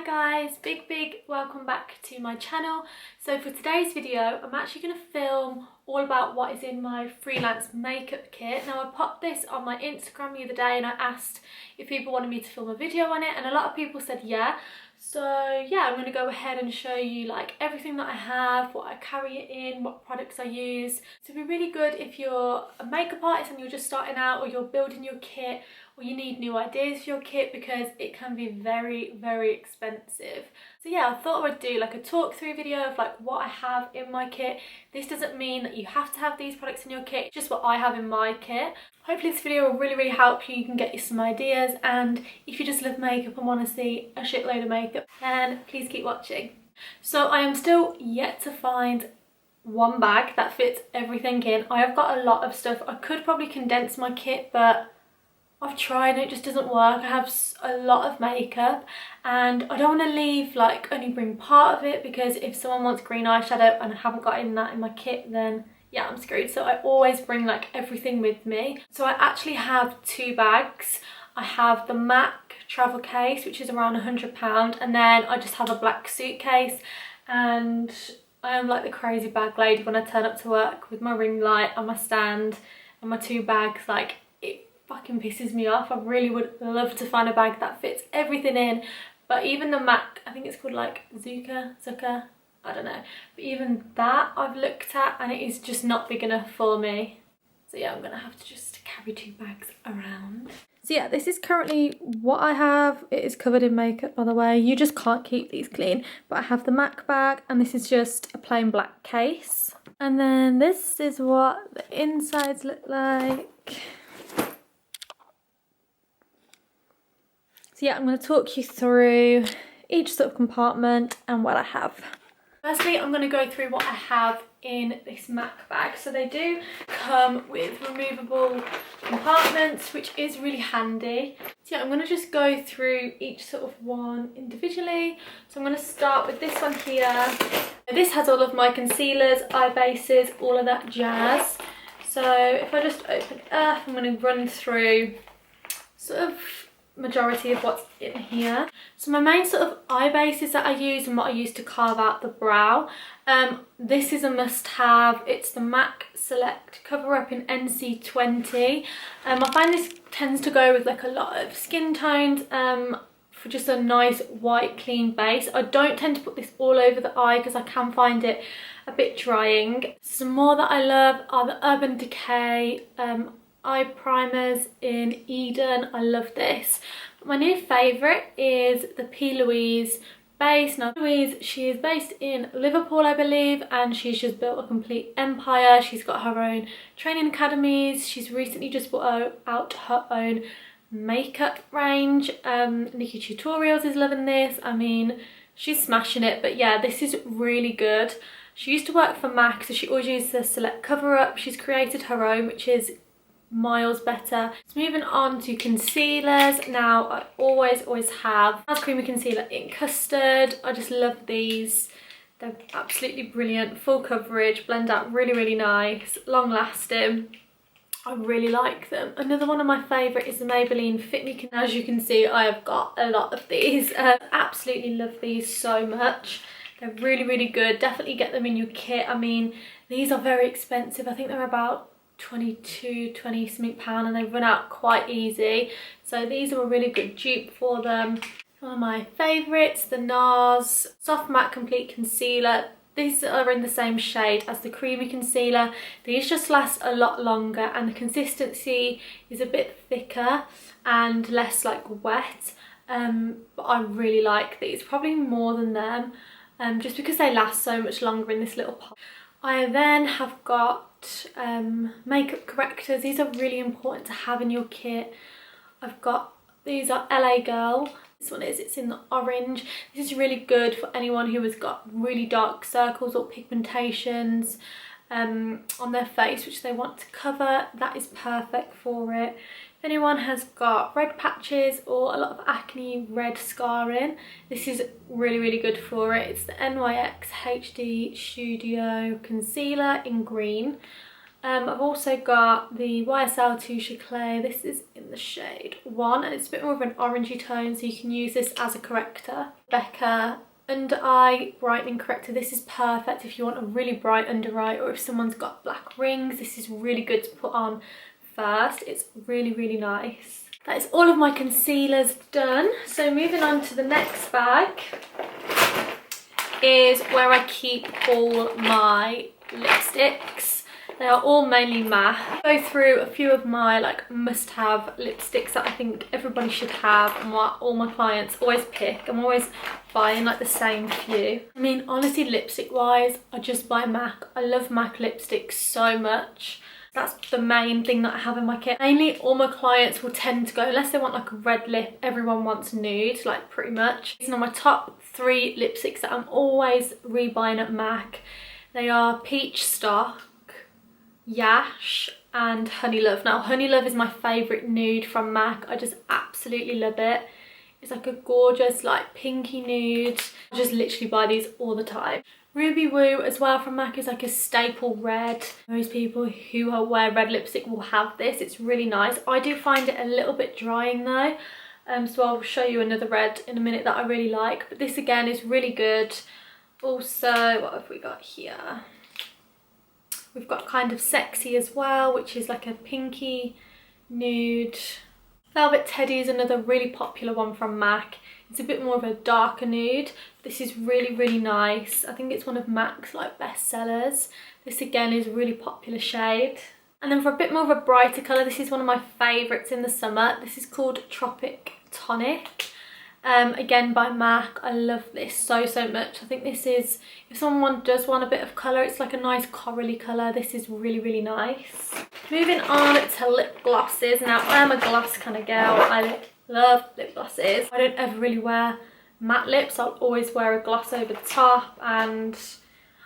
Hi guys, big welcome back to my channel. So for today's video I'm actually going to film all about what is in my freelance makeup kit. Now I popped this on my Instagram the other day and I asked if people wanted me to film a video on it, and a lot of people said yeah. So yeah, I'm going to go ahead and show you like everything that I have, what I carry it in, what products I use. So it'd be really good if you're a makeup artist and you're just starting out, or you're building your kit, or you need new ideas for your kit, because it can be very expensive. So yeah, I thought I would do like a talk through video of like what I have in my kit. This doesn't mean that you have to have these products in your kit, it's just what I have in my kit. Hopefully this video will really help you. You can get you some ideas, and if you just love makeup and want to see a shitload of makeup, then please keep watching. So I am still yet to find one bag that fits everything in. I have got a lot of stuff. I could probably condense my kit, but I've tried and it just doesn't work. I have a lot of makeup and I don't want to leave, like only bring part of it, because if someone wants green eyeshadow and I haven't got that in my kit, then yeah, I'm screwed. So I always bring like everything with me. So I actually have two bags. I have the MAC travel case, which is around £100, and then I just have a black suitcase, and I am like the crazy bag lady when I turn up to work with my ring light and my stand and my two bags. Like, it fucking pisses me off. I really would love to find a bag that fits everything in, but even the MAC, I think it's called like Zuka, I don't know, but even that I've looked at and it is just not big enough for me. So yeah, I'm gonna have to just carry two bags around. So yeah, this is currently what I have. It is covered in makeup, by the way. You just can't keep these clean. But I have the MAC bag, and this is just a plain black case. And then this is what the insides look like. So yeah, I'm going to talk you through each sort of compartment and what I have. Firstly, I'm going to go through what I have in this MAC bag. So they do come with removable compartments, which is really handy. So yeah, I'm going to just go through each sort of one individually. So I'm going to start with this one here. This has all of my concealers, eye bases, all of that jazz. So if I just open it up, I'm going to run through sort of majority of what's in here. So my main sort of eye bases that I use and what I use to carve out the brow, this is a must-have. It's the MAC Select Cover Up in NC20. I find this tends to go with like a lot of skin tones for just a nice white clean base. I don't tend to put this all over the eye because I can find it a bit drying. Some more that I love are the Urban Decay eye primers in Eden. I love this. But my new favourite is the P. Louise base. Now Louise, she is based in Liverpool, I believe, and she's just built a complete empire. She's got her own training academies. She's recently just brought out her own makeup range. Nikki Tutorials is loving this. I mean, she's smashing it. But yeah, this is really good. She used to work for MAC, so she always used the Select Cover Up. She's created her own, which is miles better. So moving on to concealers. Now I always have House Creamy Concealer in Custard. I just love these. They're absolutely brilliant, full coverage, blend out really nice, long lasting. I really like them. Another one of my favourite is the Maybelline Fit Me. As you can see, I have got a lot of these. Absolutely love these so much. They're really good. Definitely get them in your kit. I mean, these are very expensive. I think they're about 20 something pound, and they run out quite easy. So these are a really good dupe for them. One of my favourites, the NARS Soft Matte Complete Concealer. These are in the same shade as the Creamy Concealer. These just last a lot longer, and the consistency is a bit thicker and less like wet. But I really like these, probably more than them, just because they last so much longer in this little pot. I then have got makeup correctors. These are really important to have in your kit. These are LA Girl. This one it's in the orange. This is really good for anyone who has got really dark circles or pigmentations on their face which they want to cover. That is perfect for it. If anyone has got red patches or a lot of acne red scarring, this is really good for it. It's the NYX HD Studio Concealer in green. I've also got the YSL Touche Eclat. This is in the shade 1 and it's a bit more of an orangey tone, so you can use this as a corrector. Becca Under Eye Brightening Corrector. This is perfect if you want a really bright under eye, or if someone's got black rings, this is really good to put on first. It's really, really nice. That is all of my concealers done. So moving on to the next bag is where I keep all my lipsticks. They are all mainly MAC. I'll go through a few of my like must-have lipsticks that I think everybody should have and what all my clients always pick. I'm always buying like the same few. I mean, honestly, lipstick wise, I just buy MAC. I love MAC lipsticks so much. That's the main thing that I have in my kit. Mainly all my clients will tend to go, unless they want like a red lip, everyone wants nude, like pretty much. These are my top 3 lipsticks that I'm always rebuying at MAC. They are Peach Stock, Yash and Honey Love. Now Honey Love is my favourite nude from MAC. I just absolutely love it. It's like a gorgeous like pinky nude. I just literally buy these all the time. Ruby Woo as well from MAC is like a staple red. Most people who wear red lipstick will have this. It's really nice. I do find it a little bit drying though. So I'll show you another red in a minute that I really like. But this again is really good. Also, what have we got here? We've got kind of Sexy as well, which is like a pinky nude. Velvet Teddy is another really popular one from MAC. It's a bit more of a darker nude. This is really, really nice. I think it's one of MAC's like best sellers. This again is a really popular shade. And then for a bit more of a brighter colour, this is one of my favourites in the summer. This is called Tropic Tonic. Again by MAC. I love this so much. I think this is, if someone does want a bit of colour, it's like a nice corally colour. This is really, really nice. Moving on to lip glosses. Now I am a gloss kind of girl. I love lip glosses. I don't ever really wear matte lips. I'll always wear a gloss over the top, and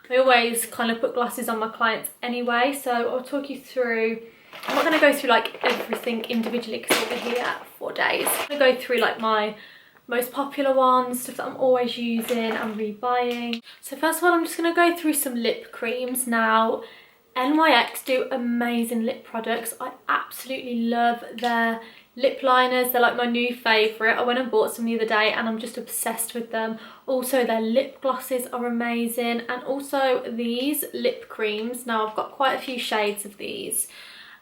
I always kind of put glosses on my clients anyway. So I'll talk you through. I'm not going to go through like everything individually because I'll be here for days. I'm going to go through like my most popular ones, stuff that I'm always using and rebuying. So first of all, I'm just going to go through some lip creams. Now NYX do amazing lip products. I absolutely love their lip liners. They're like my new favourite. I went and bought some the other day and I'm just obsessed with them. Also their lip glosses are amazing, and also these lip creams. Now I've got quite a few shades of these.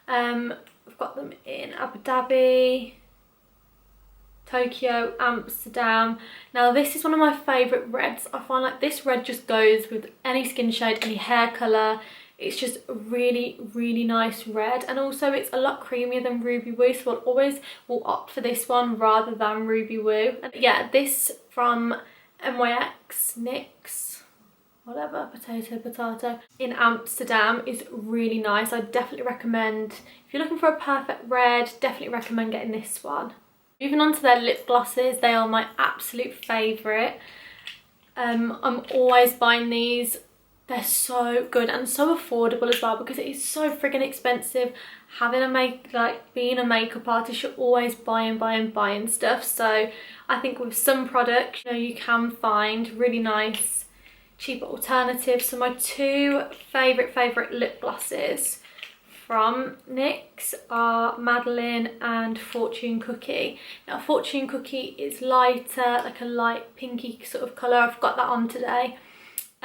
I've got them in Abu Dhabi, Tokyo, Amsterdam. Now this is one of my favourite reds. I find like this red just goes with any skin shade, any hair colour. It's just a really, really nice red, and also it's a lot creamier than Ruby Woo, so I always will opt for this one rather than Ruby Woo. And yeah, this from NYX, NYX, whatever, potato, in Amsterdam is really nice. I definitely recommend, if you're looking for a perfect red, definitely recommend getting this one. Moving on to their lip glosses, they are my absolute favourite. I'm always buying these. They're so good and so affordable as well, because it is so friggin' expensive. Being a makeup artist, you're always buying stuff. So I think with some products, you know, you can find really nice, cheaper alternatives. So my 2 favourite lip glosses from NYX are Madeline and Fortune Cookie. Now Fortune Cookie is lighter, like a light pinky sort of colour. I've got that on today.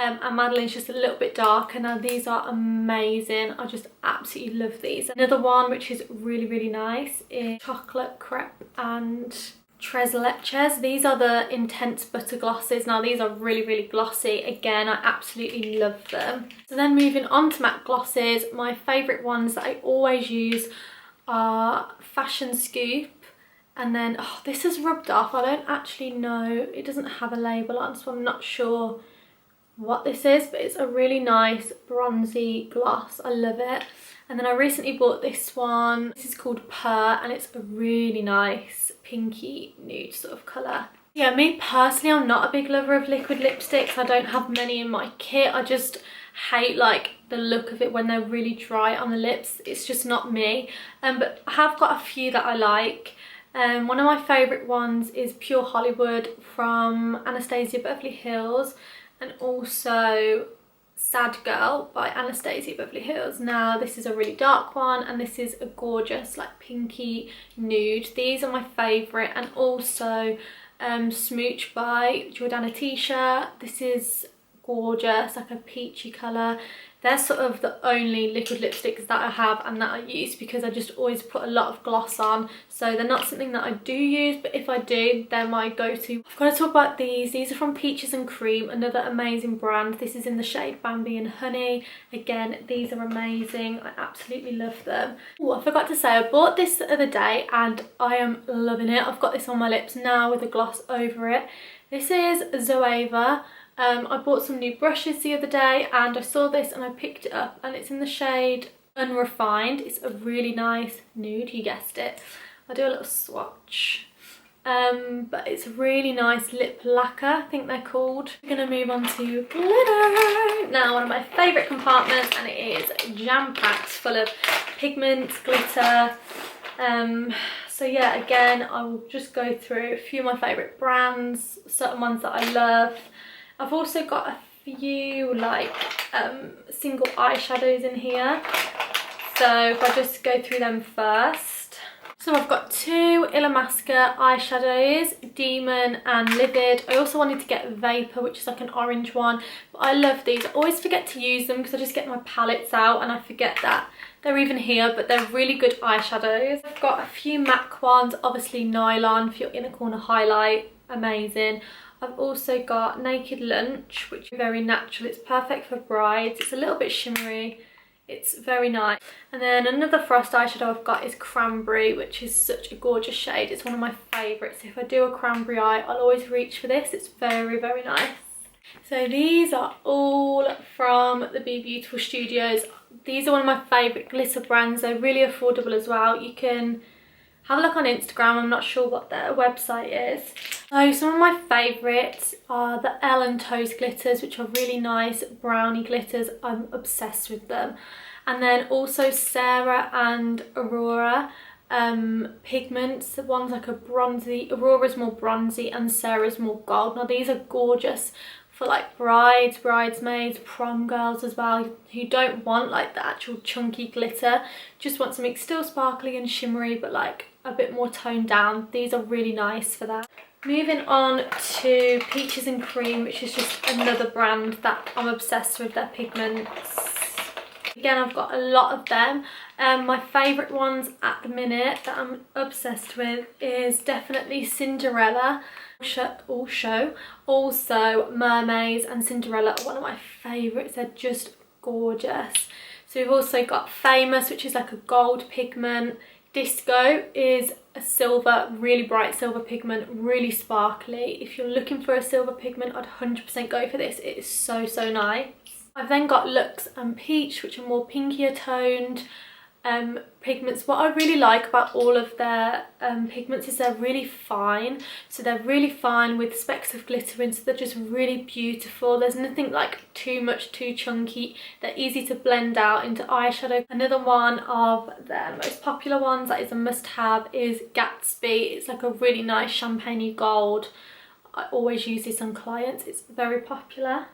And Madeline's just a little bit darker. Now these are amazing. I just absolutely love these. Another one which is really, really nice is Chocolate Crepe and Tres Leches. These are the Intense Butter Glosses. Now these are really, really glossy. Again, I absolutely love them. So then moving on to matte glosses, my favourite ones that I always use are Fashion Scoop. And then, oh, this is rubbed off. I don't actually know. It doesn't have a label on, so I'm not sure what this is, but it's a really nice bronzy gloss. I love it. And then I recently bought this one. This is called Purr, and it's a really nice pinky nude sort of colour. Yeah, me personally, I'm not a big lover of liquid lipsticks. I don't have many in my kit. I just hate like the look of it when they're really dry on the lips. It's just not me. But I have got a few that I like. One of my favourite ones is Pure Hollywood from Anastasia Beverly Hills, and also Sad Girl by Anastasia Beverly Hills. Now this is a really dark one, and this is a gorgeous like pinky nude. These are my favourite. And also Smooch by Jordana Tisha. This is gorgeous, like a peachy colour. They're sort of the only liquid lipsticks that I have and that I use, because I just always put a lot of gloss on, so they're not something that I do use, but if I do, they're my go-to. I've got to talk about these. These are from Peaches and Cream, another amazing brand. This is in the shade Bambi and Honey. Again, these are amazing. I absolutely love them. Oh, I forgot to say, I bought this the other day and I am loving it. I've got this on my lips now with a gloss over it. This is Zoeva. I bought some new brushes the other day and I saw this and I picked it up, and it's in the shade Unrefined. It's a really nice nude, you guessed it. I'll do a little swatch. But it's a really nice lip lacquer, I think they're called. We're going to move on to glitter. Now, one of my favourite compartments, and it is jam-packed full of pigments, glitter. So yeah, again, I will just go through a few of my favourite brands, certain ones that I love. I've also got a few like single eyeshadows in here, so if I just go through them first. So I've got two Illamasqua eyeshadows, Demon and Livid. I also wanted to get Vapor, which is like an orange one, but I love these. I always forget to use them because I just get my palettes out and I forget that they're even here, but they're really good eyeshadows. I've got a few MAC ones, obviously Nylon for your inner corner highlight, amazing. I've also got Naked Lunch, which is very natural. It's perfect for brides. It's a little bit shimmery. It's very nice. And then another Frost eyeshadow I've got is Cranberry, which is such a gorgeous shade. It's one of my favourites. If I do a cranberry eye, I'll always reach for this. It's very, very nice. So these are all from the Be Beautiful Studios. These are one of my favourite glitter brands. They're really affordable as well. You can have a look on Instagram. I'm not sure what their website is. So some of my favourites are the Ellen Toast glitters, which are really nice brownie glitters. I'm obsessed with them. And then also Sarah and Aurora pigments. One's like a bronzy, Aurora's more bronzy and Sarah's more gold. Now these are gorgeous for like brides, bridesmaids, prom girls as well, who don't want like the actual chunky glitter, just want something still sparkly and shimmery but like a bit more toned down. These are really nice for that. Moving on to Peaches and Cream, which is just another brand that I'm obsessed with, their pigments. Again, I've got a lot of them. My favourite ones at the minute that I'm obsessed with is definitely Cinderella. Also Mermaids and Cinderella are one of my favourites. They're just gorgeous. So we've also got Famous, which is like a gold pigment. Disco is a silver, really bright silver pigment, really sparkly. If you're looking for a silver pigment, I'd 100% go for this. It is so, so nice. I've then got Luxe and Peach, which are more pinkier toned pigments. What I really like about all of their pigments is they're really fine. So they're really fine with specks of glitter in, so they're just really beautiful. There's nothing like too much, too chunky. They're easy to blend out into eyeshadow. Another one of their most popular ones that is a must-have is Gatsby. It's like a really nice champagne gold. I always use this on clients. It's very popular.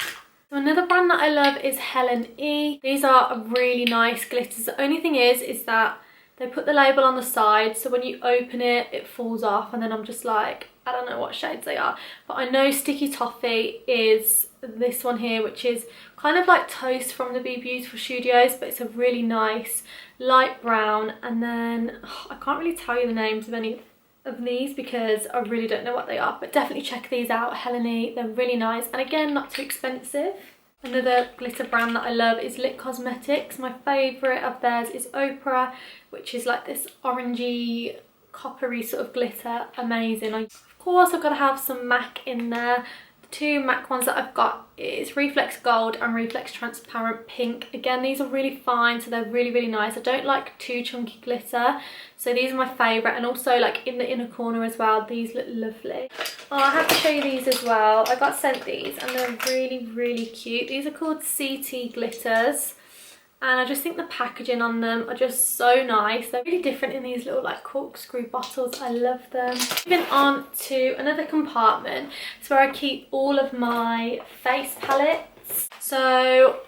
So another brand that I love is Helen E. These are really nice glitters. The only thing is that they put the label on the side, so when you open it, it falls off, and then I'm just like, I don't know what shades they are. But I know Sticky Toffee is this one here, which is kind of like Toast from the Be Beautiful Studios, but it's a really nice light brown. And then I can't really tell you the names of any of these because I really don't know what they are, but definitely check these out. Helen E, they're really nice, and again, not too expensive. Another glitter brand that I love is Lit Cosmetics. My favourite of theirs is Oprah, which is like this orangey, coppery sort of glitter. Amazing. Of course, I've got to have some MAC in there. The two MAC ones that I've got is Reflex Gold and Reflex Transparent Pink. Again, these are really fine, so they're really, really nice. I don't like too chunky glitter, so these are my favourite. And also like in the inner corner as well, these look lovely. Oh, I have to show you these as well. I got sent these and they're really, really cute. These are called CT Glitters, and I just think the packaging on them are just so nice. They're really different in these little like corkscrew bottles. I love them. Moving on to another compartment. It's where I keep all of my face palettes. So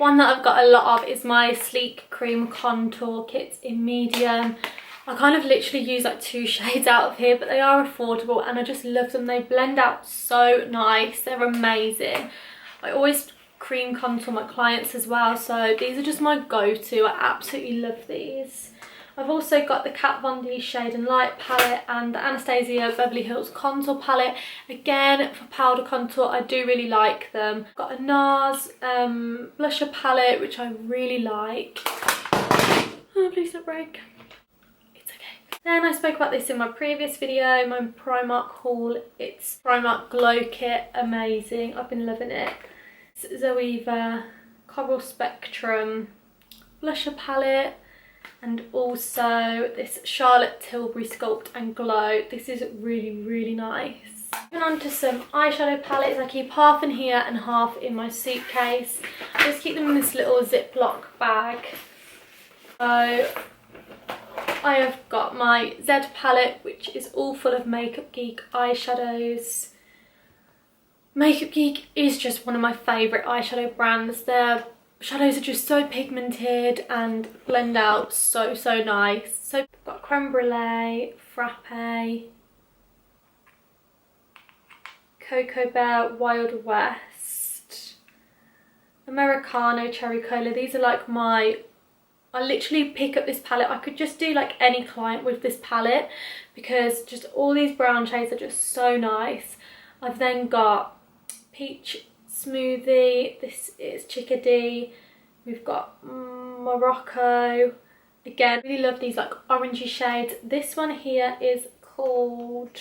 One that I've got a lot of is my Sleek Cream Contour Kits in medium. I kind of literally use like 2 shades out of here, but they are affordable and I just love them. They blend out so nice. They're amazing. I always cream contour my clients as well, so these are just my go-to. I absolutely love these. I've also got the Kat Von D Shade and Light palette and the Anastasia Beverly Hills Contour palette. Again, for powder contour, I do really like them. I've got a NARS blusher palette, which I really like. Oh, please don't break. It's okay. Then I spoke about this in my previous video, my Primark haul. It's Primark Glow Kit. Amazing. I've been loving it. It's Zoeva Coral Spectrum blusher palette. And also this Charlotte Tilbury Sculpt and Glow. This is really nice. Moving on to some eyeshadow palettes. I keep half in here and half in my suitcase. I just keep them in this little Ziploc bag. So I have got my Z palette, which is all full of Makeup Geek eyeshadows. Makeup Geek is just one of my favourite eyeshadow brands. Their shadows are just so pigmented and blend out so nice. So I've got Creme Brulee, Frappe, Cocoa Bear, Wild West, Americano, Cherry Cola. These are like my... I literally pick up this palette. I could just do like any client with this palette because just all these brown shades are just so nice. I've then got Peach Smoothie. This is Chickadee. We've got Morocco. Again, really love these like orangey shades. This one here is called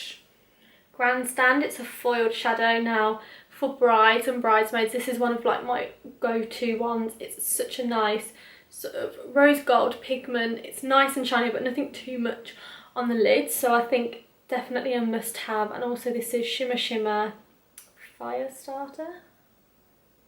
Grandstand. It's a foiled shadow. Now for brides and bridesmaids, this is one of like my go-to ones. It's such a nice sort of rose gold pigment. It's nice and shiny but nothing too much on the lid, so I think definitely a must have. And also this is Shimmer Shimmer Fire Starter.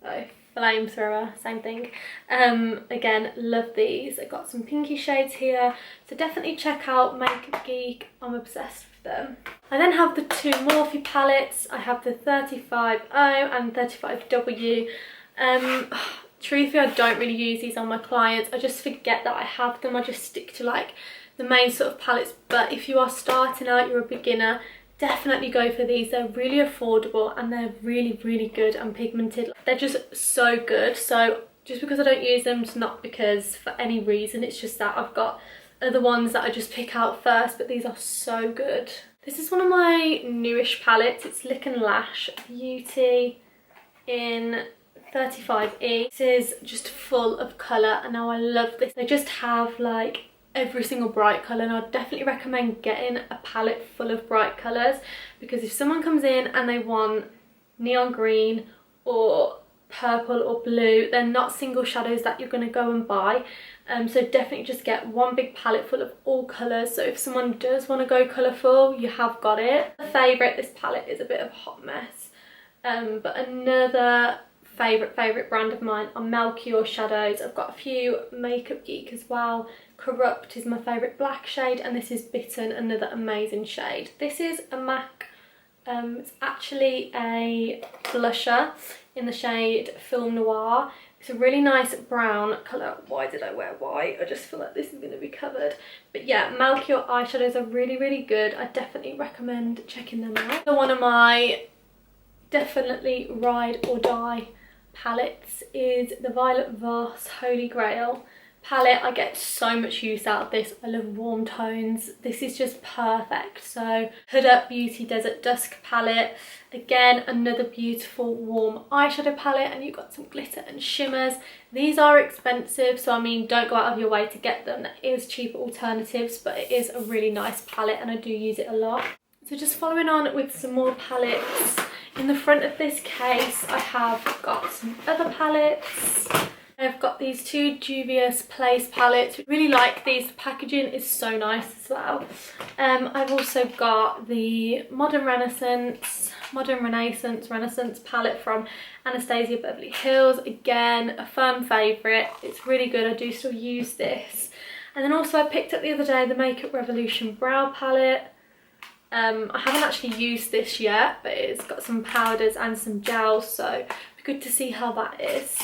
Oh, Flamethrower, same thing. Again, love these. I've got some pinky shades here, so definitely check out Makeup Geek. I'm obsessed with them. I then have the 2 Morphe palettes. I have the 35O and 35W. Truthfully, I don't really use these on my clients. I just forget that I have them. I just stick to like the main sort of palettes. But if you are starting out, you're a beginner, definitely go for these. They're really affordable and they're really good and pigmented. They're just so good. So just because I don't use them, it's not because for any reason. It's just that I've got other ones that I just pick out first, but these are so good. This is one of my newish palettes. It's Lick and Lash Beauty in 35E. This is just full of colour and now I love this. They just have like every single bright colour, and I'd definitely recommend getting a palette full of bright colours, because if someone comes in and they want neon green or purple or blue, they're not single shadows that you're going to go and buy. So definitely just get one big palette full of all colours, so if someone does want to go colourful, you have got it. My favourite, this palette is a bit of a hot mess, but another favourite brand of mine are Melchior shadows. I've got a few Makeup Geek as well. Corrupt is my favourite black shade, and this is Bitten, another amazing shade. This is a MAC, it's actually a blusher in the shade Film Noir. It's a really nice brown colour. Why did I wear white? I just feel like this is going to be covered. But yeah, Melchior eyeshadows are really good. I definitely recommend checking them out. So one of my definitely ride or die palettes is the Violet Voss Holy Grail palette. I get so much use out of this. I love warm tones. This is just perfect. So Huda Beauty Desert Dusk palette. Again, another beautiful warm eyeshadow palette, and you've got some glitter and shimmers. These are expensive, so I mean, don't go out of your way to get them. There is cheaper alternatives, but it is a really nice palette and I do use it a lot. So just following on with some more palettes. In the front of this case, I have got some other palettes. I've got these 2 Juvia's Place palettes. Really like these. The packaging is so nice as well. I've also got the Modern Renaissance palette from Anastasia Beverly Hills. Again, a firm favourite. It's really good. I do still use this. And then also I picked up the other day the Makeup Revolution brow palette. I haven't actually used this yet, but it's got some powders and some gels, so it'd be good to see how that is.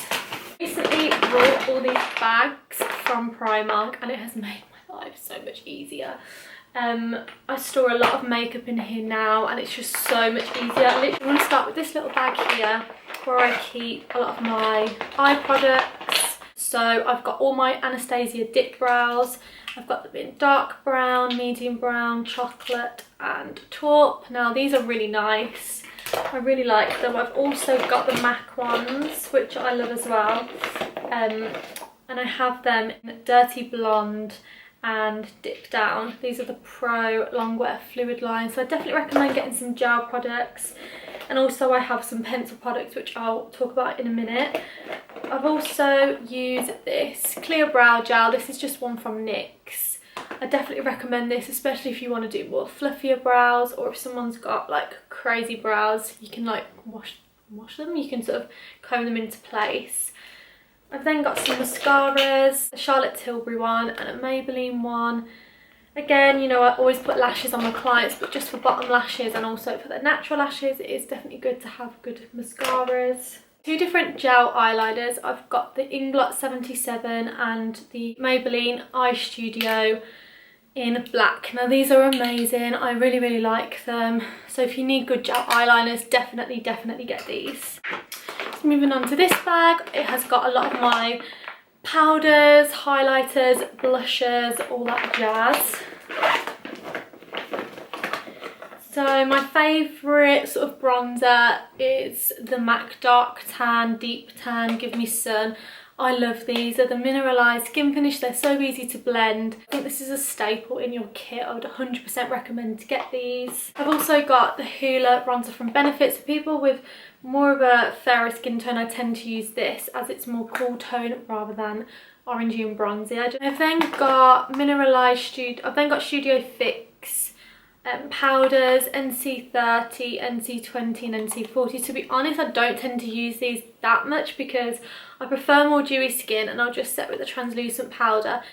Recently bought all these bags from Primark and it has made my life so much easier. I store a lot of makeup in here now and it's just so much easier. I literally want to start with this little bag here where I keep a lot of my eye products. So I've got all my Anastasia dip brows. I've got them in dark brown, medium brown, chocolate and taupe. Now these are really nice. I really like them. I've also got the MAC ones, which I love as well. And I have them in Dirty Blonde and Dip Down. These are the Pro Longwear Fluid line. So I definitely recommend getting some gel products. And also I have some pencil products, which I'll talk about in a minute. I've also used this clear brow gel. This is just one from NYX. I definitely recommend this, especially if you want to do more fluffier brows, or if someone's got like crazy brows, you can like wash them, you can sort of comb them into place. I've then got some mascaras, a Charlotte Tilbury one and a Maybelline one. Again, you know, I always put lashes on my clients, but just for bottom lashes and also for the natural lashes, it is definitely good to have good mascaras. Two different gel eyeliners. I've got the Inglot 77 and the Maybelline Eye Studio in black. Now these are amazing. I really, really like them. So if you need good gel eyeliners, definitely get these. So moving on to this bag, it has got a lot of my powders, highlighters, blushers, all that jazz. So my favourite sort of bronzer is the MAC Dark Tan, Deep Tan, Give Me Sun. I love these. They're the mineralised skin finish. They're so easy to blend. I think this is a staple in your kit. I would 100% recommend to get these. I've also got the Hoola bronzer from Benefit. For people with more of a fairer skin tone, I tend to use this as it's more cool tone rather than orangey and bronzy. I've then got Studio Fix powders, NC30, NC20 and NC40. To be honest, I don't tend to use these that much because I prefer more dewy skin and I'll just set with a translucent powder.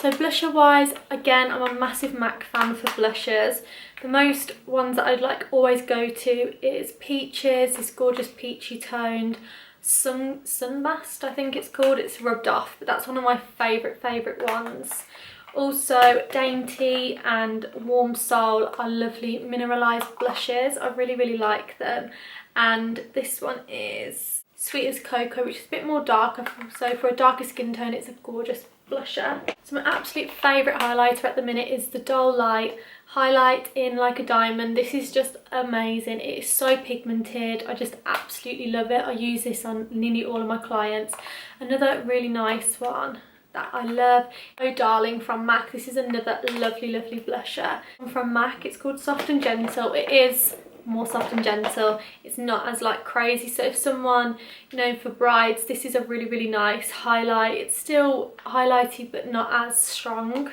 So blusher wise, again, I'm a massive MAC fan for blushers. The most ones that I'd like always go to is Peaches, this gorgeous peachy toned Sunbast, I think it's called. It's rubbed off, but that's one of my favourite ones. Also Dainty and Warm Soul are lovely mineralised blushes. I really like them. And this one is Sweet as Cocoa, which is a bit more darker, so for a darker skin tone it's a gorgeous blusher. So my absolute favourite highlighter at the minute is the Doll Light Highlight in Like a Diamond. This is just amazing. It is so pigmented. I just absolutely love it. I use this on nearly all of my clients. Another really nice one that I love, Oh Darling from MAC. This is another lovely blusher from MAC. It's called Soft and Gentle. It is more soft and gentle. It's not as like crazy. So if someone, you know, for brides, this is a really nice highlight. It's still highlighty but not as strong.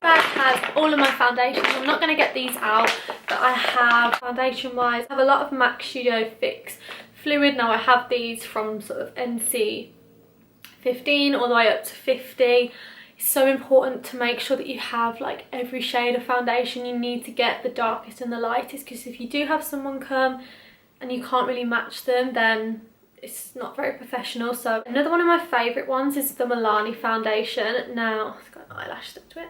Bag has all of my foundations. I'm not going to get these out, but I have foundation wise, I have a lot of MAC Studio Fix fluid. Now I have these from sort of NC 15 all the way up to 50. It's so important to make sure that you have like every shade of foundation. You need to get the darkest and the lightest, because if you do have someone come and you can't really match them, then it's not very professional. So another one of my favourite ones is the Milani foundation. Now it's got an eyelash stuck to it.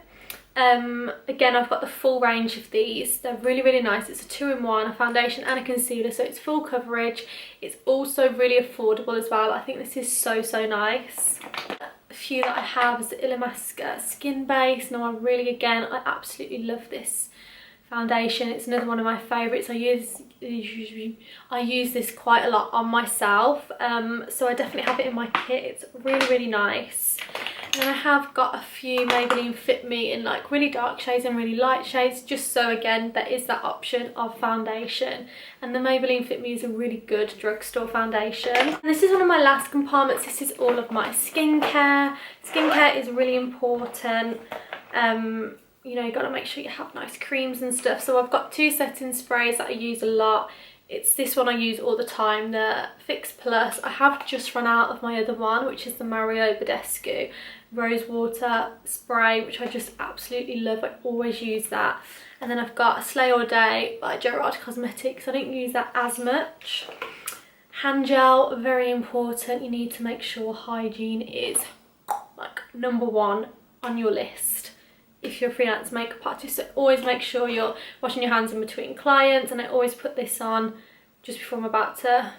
Again, I've got the full range of these. They're really nice. It's a 2-in-1, a foundation and a concealer, so it's full coverage. It's also really affordable as well. I think this is so nice. A few that I have is the Illamasqua Skin Base. Now I absolutely love this foundation. It's another one of my favourites. I use this quite a lot on myself, so I definitely have it in my kit. It's really nice. And then I have got a few Maybelline Fit Me in like really dark shades and really light shades, just so again there is that option of foundation. And the Maybelline Fit Me is a really good drugstore foundation. And this is one of my last compartments. This is all of my skincare. Skincare is really important. You know, you've got to make sure you have nice creams and stuff. So I've got 2 setting sprays that I use a lot. It's this one I use all the time, the Fix Plus. I have just run out of my other one, which is the Mario Badescu Rose Water Spray, which I just absolutely love. I always use that. And then I've got a Slay All Day by Gerard Cosmetics. I don't use that as much. Hand gel, very important. You need to make sure hygiene is like #1 on your list if you're a freelance makeup artist. So always make sure you're washing your hands in between clients, and I always put this on just before I'm about to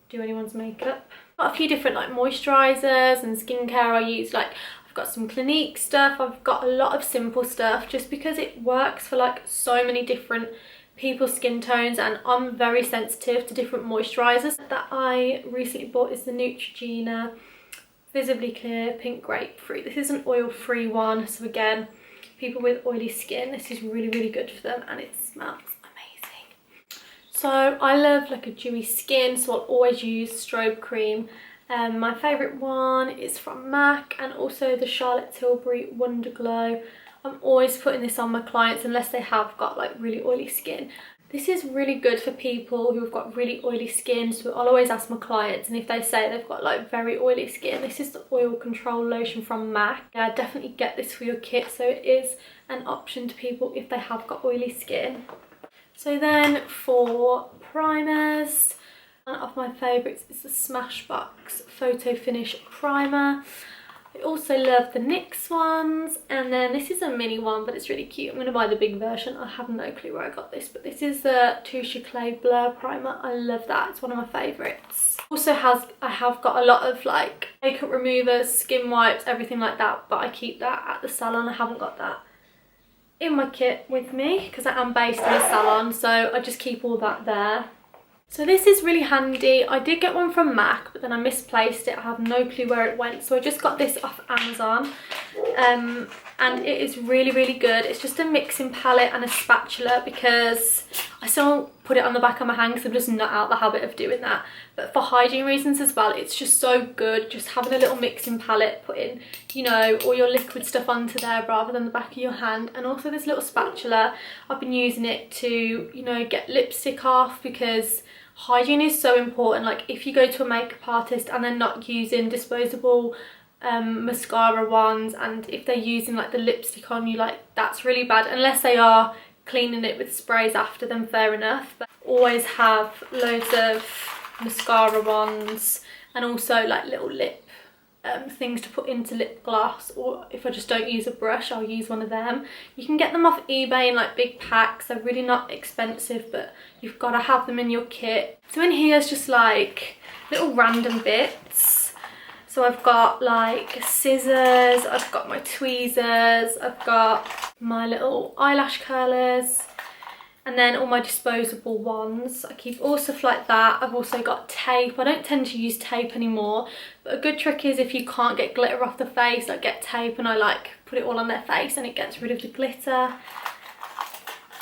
do anyone's makeup. Got a few different like moisturisers and skincare I use. Like I've got some Clinique stuff, I've got a lot of simple stuff just because it works for like so many different people's skin tones, and I'm very sensitive to different moisturisers. That I recently bought is the Neutrogena Visibly Clear Pink Grapefruit. This is an oil-free one, so again, people with oily skin, this is really, really good for them, and it smells amazing. So I love like a dewy skin, so I'll always use strobe cream. My favourite one is from MAC, and also the Charlotte Tilbury Wonder Glow. I'm always putting this on my clients unless they have got like really oily skin. This is really good for people who've got really oily skin, so I'll always ask my clients, and if they say they've got like very oily skin, this is the oil control lotion from MAC. Yeah, definitely get this for your kit, so it is an option to people if they have got oily skin. So then for primers, one of my favourites is the Smashbox Photo Finish Primer. I also love the NYX ones, and then this is a mini one, but it's really cute. I'm going to buy the big version. I have no clue where I got this, but this is the Touche Clay Blur Primer. I love that. It's one of my favourites. Also I have got a lot of like makeup removers, skin wipes, everything like that, but I keep that at the salon. I haven't got that in my kit with me because I am based in a salon, so I just keep all that there. So this is really handy. I did get one from MAC, but then I misplaced it. I have no clue where it went. So I just got this off Amazon. And it is really, really good. It's just a mixing palette and a spatula, because I still put it on the back of my hand because I'm just not out the habit of doing that. But for hygiene reasons as well, it's just so good. Just having a little mixing palette, putting, you know, all your liquid stuff onto there rather than the back of your hand. And also this little spatula, I've been using it to, you know, get lipstick off, because hygiene is so important. Like if you go to a makeup artist and they're not using disposable mascara ones, and if they're using like the lipstick on you, like that's really bad. Unless they are cleaning it with sprays after, then fair enough. But always have loads of mascara ones, and also like little lip things to put into lip gloss, or if I just don't use a brush, I'll use one of them. You can get them off eBay in like big packs. They're really not expensive, but you've got to have them in your kit. So in here is just like little random bits. So I've got like scissors, I've got my tweezers, I've got my little eyelash curlers, and then all my disposable ones. I keep all stuff like that. I've also got tape. I don't tend to use tape anymore, but a good trick is if you can't get glitter off the face, like get tape, and I like put it all on their face and it gets rid of the glitter.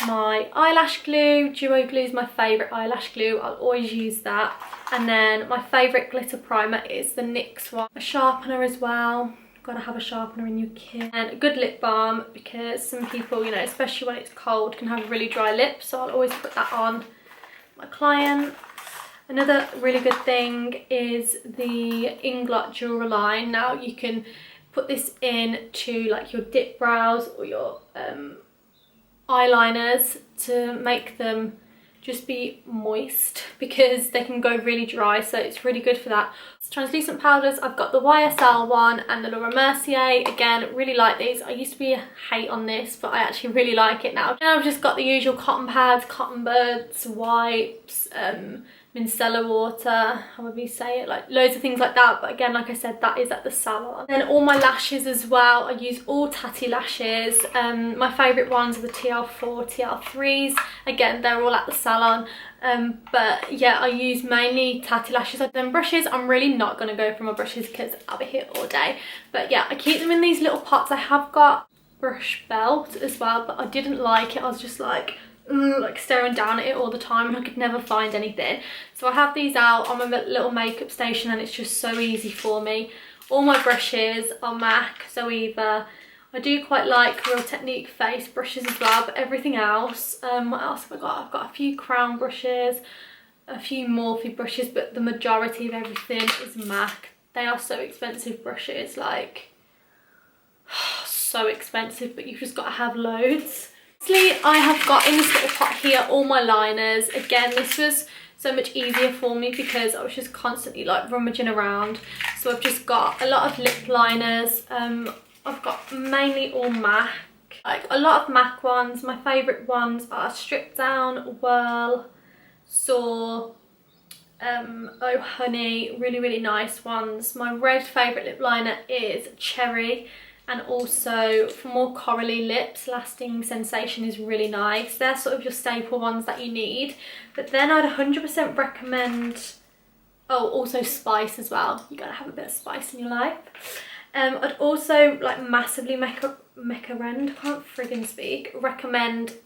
My eyelash glue, Duo Glue is my favourite eyelash glue. I'll always use that. And then my favourite glitter primer is the NYX one. A sharpener as well. Gotta have a sharpener in your kit. And a good lip balm, because some people, you know, especially when it's cold, can have really dry lips, so I'll always put that on my client. Another really good thing is the Inglot Duraline. Now you can put this in to like your dip brows or your eyeliners to make them just be moist, because they can go really dry, so it's really good for that. Translucent powders, I've got the YSL one and the Laura Mercier. Again, really like these. I used to be a hate on this, but I actually really like it now. Now I've just got the usual cotton pads, cotton buds, wipes, micellar water, however you say it, like loads of things like that. But again, like I said, that is at the salon. Then all my lashes as well, I use all Tatti lashes. My favourite ones are the TL4, TL3s. Again, they're all at the salon. But yeah, I use mainly Tatti lashes. Then brushes, I'm really not going to go for my brushes because I'll be here all day. But yeah, I keep them in these little pots. I have got brush belt as well, but I didn't like it. I was just like staring down at it all the time, and I could never find anything. So I have these out on my little makeup station, and it's just so easy for me. All my brushes are MAC, Zoeva. I do quite like Real Technique face brushes as well, but everything else, what else have I got? I've got a few crown brushes, a few Morphe brushes, but the majority of everything is MAC. They are so expensive brushes, like so expensive, but you've just got to have loads. Lastly, I have got in this little pot here all my liners. Again, this was so much easier for me because I was just constantly like rummaging around. So I've just got a lot of lip liners. I've got mainly all MAC, like a lot of MAC ones. My favourite ones are Strip Down, Whirl, Soar, Oh Honey, really nice ones. My red favourite lip liner is Cherry, and also for more corally lips, Lasting Sensation is really nice. They're sort of your staple ones that you need. But then I'd 100% recommend, oh, also Spice as well. You gotta have a bit of spice in your life. I'd also like massively recommend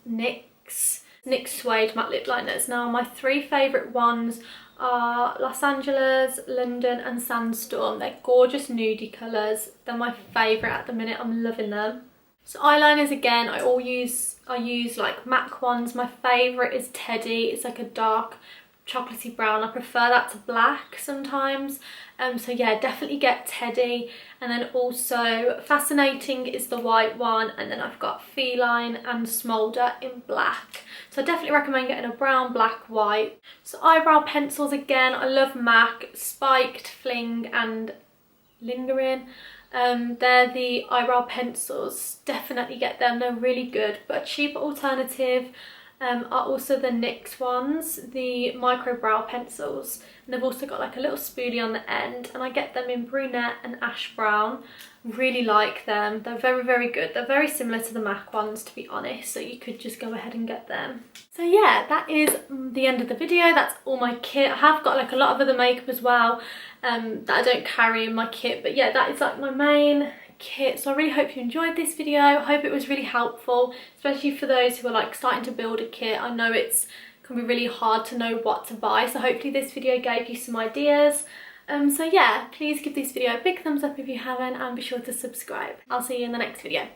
NYX Suede matte lip liners. Now my 3 favourite ones are Los Angeles, London and Sandstorm. They're gorgeous nudie colours. They're my favourite at the minute. I'm loving them. So eyeliners again, I use like MAC ones. My favourite is Teddy. It's like a dark chocolatey brown. I prefer that to black sometimes. So yeah, definitely get Teddy. And then also Fascinating is the white one, and then I've got Feline and Smolder in black. So I definitely recommend getting a brown, black, white. So eyebrow pencils again, I love MAC, Spiked, Fling and Lingering. They're the eyebrow pencils, definitely get them, they're really good. But a cheaper alternative are also the NYX ones, the micro brow pencils, and they've also got like a little spoolie on the end, and I get them in brunette and ash brown. Really like them. They're very good. They're very similar to the MAC ones, to be honest, so you could just go ahead and get them. So yeah, that is the end of the video. That's all my kit. I have got like a lot of other makeup as well that I don't carry in my kit, but yeah, that is like my main kit. So I really hope you enjoyed this video. I hope it was really helpful, especially for those who are like starting to build a kit. I know it's can be really hard to know what to buy, so hopefully this video gave you some ideas. So yeah, please give this video a big thumbs up if you haven't, and be sure to subscribe. I'll see you in the next video.